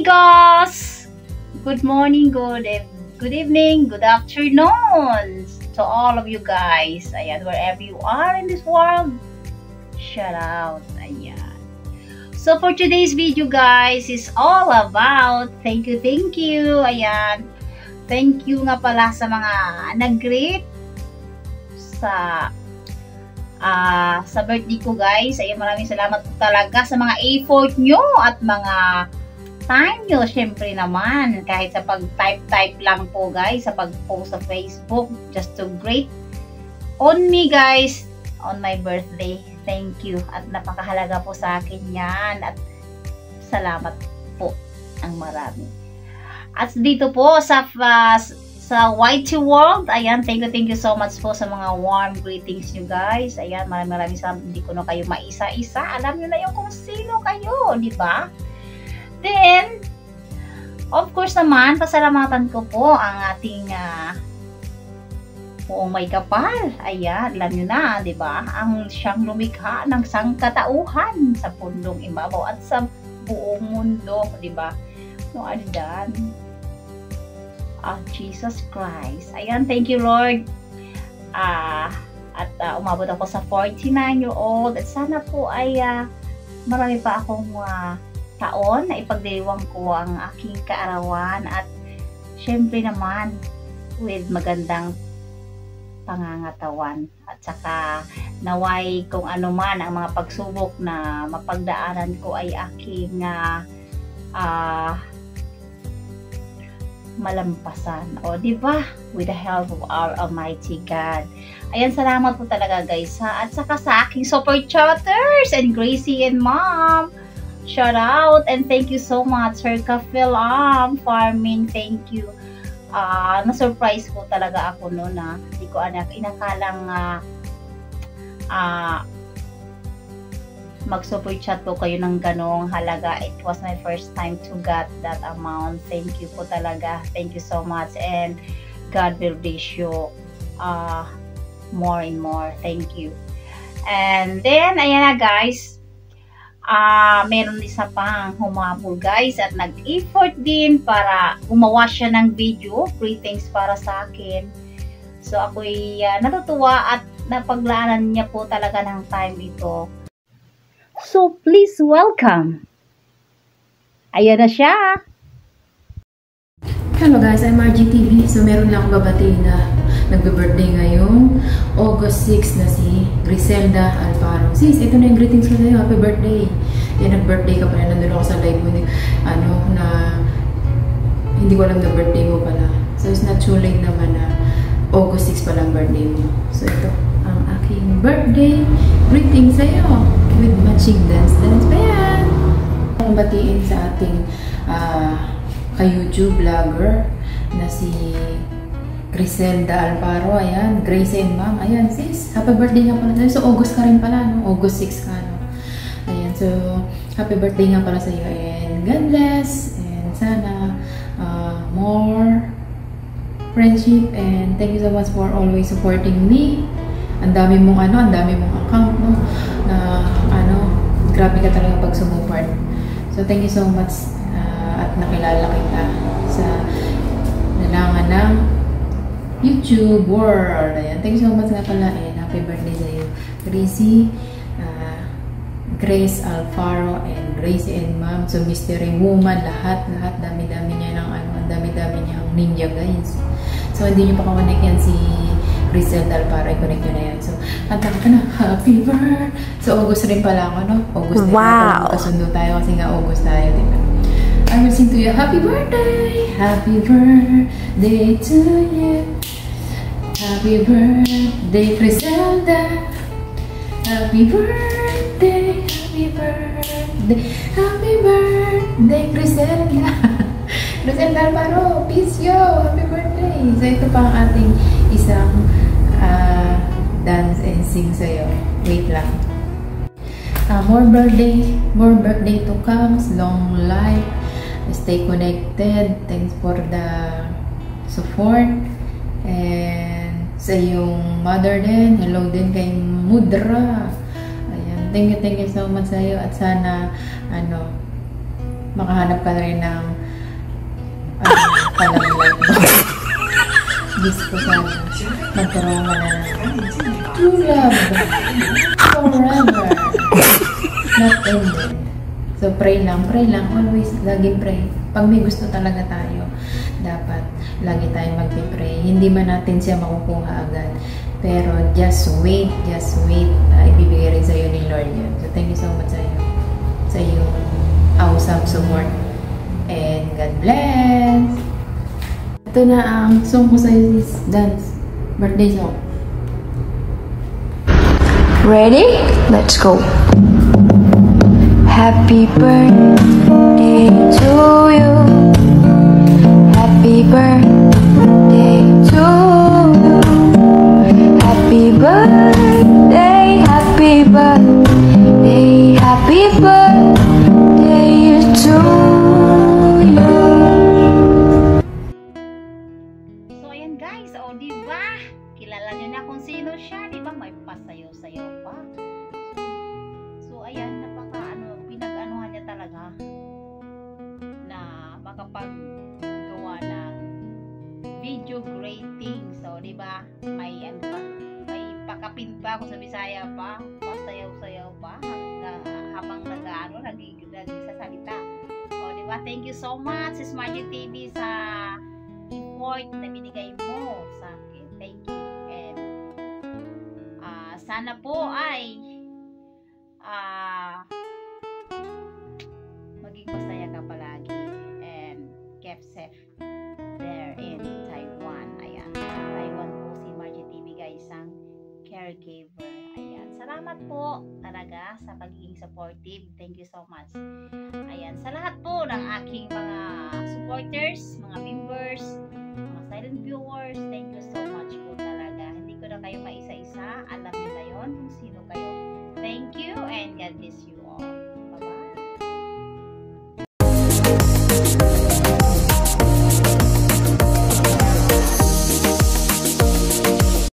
amigos! Good morning, good evening, good afternoon to all of you guys. Ayan, wherever you are in this world, shout out. Ayan. So for today's video guys, is all about thank you. Ayan. Thank you nga pala sa mga nag-greet sa birthday ko guys. Ayan, maraming salamat po talaga sa mga effort nyo at mga time nyo. Syempre naman, kahit sa pag-type lang po guys, sa pag-post sa Facebook, just to greet on me guys, on my birthday. Thank you. At napakahalaga po sa akin yan. At salamat po ang marami. At dito po sa YT World, ayan, thank you so much po sa mga warm greetings nyo guys. Ayan, maraming salamat. Hindi ko na kayo maisa-isa. Alam nyo na yung kung sino kayo, di ba? Then, of course naman, pasalamatan ko po ang ating buong may kapal. Ayan, alam nyo na, di ba? Ang siyang lumikha ng sangkatauhan sa pundong ibabaw at sa buong mundo, di ba? No other than Jesus Christ. Ayan, thank you Lord. Umabot ako sa 49-year-old at sana po ay marami pa akong taon na ipagdiriwang ko ang aking kaarawan at syempre naman with magandang pangangatawan at saka naway kung ano man ang mga pagsubok na mapagdaanan ko ay aking malampasan. O, di ba? With the help of our Almighty God. Ayan, salamat po talaga guys ha. At saka sa aking super chatters and Gracie and Mom. Shout out and thank you so much Sir Kafil Farming. Thank you. Na-surprise po talaga ako noon na hindi ko inakalang mag-super chat po kayo ng ganong halaga. It was my first time to get that amount. Thank you po talaga. Thank you so much and God will bless you more and more. Thank you. And then, ayan na guys. Meron isa pang humabol guys at nag-effort din para gumawa siya ng video. Greetings para sa akin. So, ako'y natutuwa at napaglaanan niya po talaga ng time ito. So, please welcome. Ayan na siya. Hello guys, I'm RGTV. So, meron lang akong babatiin na nagbe-birthday ngayong August 6 na si Griselda Alfaro. Sis, ito na yung greetings ko sa'yo. Happy birthday. Yan, nag-birthday ka pala. Nandun ako sa live mo. Na hindi ko alam na birthday mo pala. So, it's not too late naman na August 6 pala ang birthday mo. So, ito ang aking birthday greetings sa'yo. With matching dance pa yan. Ang batiin sa ating ka-YouTube vlogger na si Griselda Alfaro. Ayan, Grace and Mom. Ayan, sis, happy birthday nga pala sa'yo. So, August ka rin pala, no? August 6 ka, no? Ayan, so, happy birthday nga pala sa'yo. And God bless. And sana more friendship. And thank you so much for always supporting me. Ang dami mong account, no? Na grabe ka talaga pag sumuport. So thank you so much at nakilala kita sa nalangan ng YouTube world. Ayan, thank you so much nga pala and happy birthday sa iyo, Grace Alfaro and Gracie and Mom. So mystery woman, lahat dami-dami niya ng ang dami-dami niyang ninja guys. So hindi niyo pa connect yan si Griselda Alfaro, i-connect nyo na yan. So, kanta ka na, happy birthday. So, August rin pala ako, no? August na wow. Kasundo tayo kasi nga August tayo, diba? I will sing to you, happy birthday to you. Happy birthday, Griselda. Happy birthday, Griselda. Griselda Alfaro, peace yo, happy birthday. So, ito pa ang ating isang dance and sing sa'yo. Wait lang. More birthday to come. Long life. Stay connected. Thanks for the support. And sa iyong mother din. Hello din kay Mudra. Ayan. Thank you so much sa'yo. At sana, makahanap ka rin ng Palang life mo. Diyos ko sana, magkaroon ka na true love forever, not ended. So pray lang, always, lagi pray. Pag may gusto talaga tayo, dapat lagi tayo magpipray. Hindi man natin siya makukuha agad, pero just wait, ibibigay rin sa'yo ni Lord yun. So thank you so much sa iyo awesome support, and God bless. Ito na ang song ko sa'yo, sis. Dance, birthday song. Ready? Let's go. Happy birthday to you. Happy birthday to you. Happy birthday, happy birthday, happy birthday to you. So ayan guys, o diba? Kilala nyo na kung sino siya, diba? May pasayaw-sayaw pa. So ayan, pinag-anuhan niya talaga na makapaggawa ng video greeting. So diba, may pakapin pa kung sa Bisaya pa, pasayaw-sayaw pa habang nagsasalita. O diba, thank you so much Sis Margie TV sa effort na binigay mo sa akin. Thank you. And sana po ay maging masaya ka palagi and keep safe there in Taiwan. Ayan, Taiwan po si Margie TV guys, ang caregiver. Ayan, salamat po talaga sa pagiging supportive. Thank you so much. Ayan, sa lahat po ng aking mga supporters, mga members, mga silent viewers, thank you so much po talaga. Hindi ko na kayo maisa-isa, alam niyo na yun kung sino kayo. Thank you and God bless you all. Bye-bye.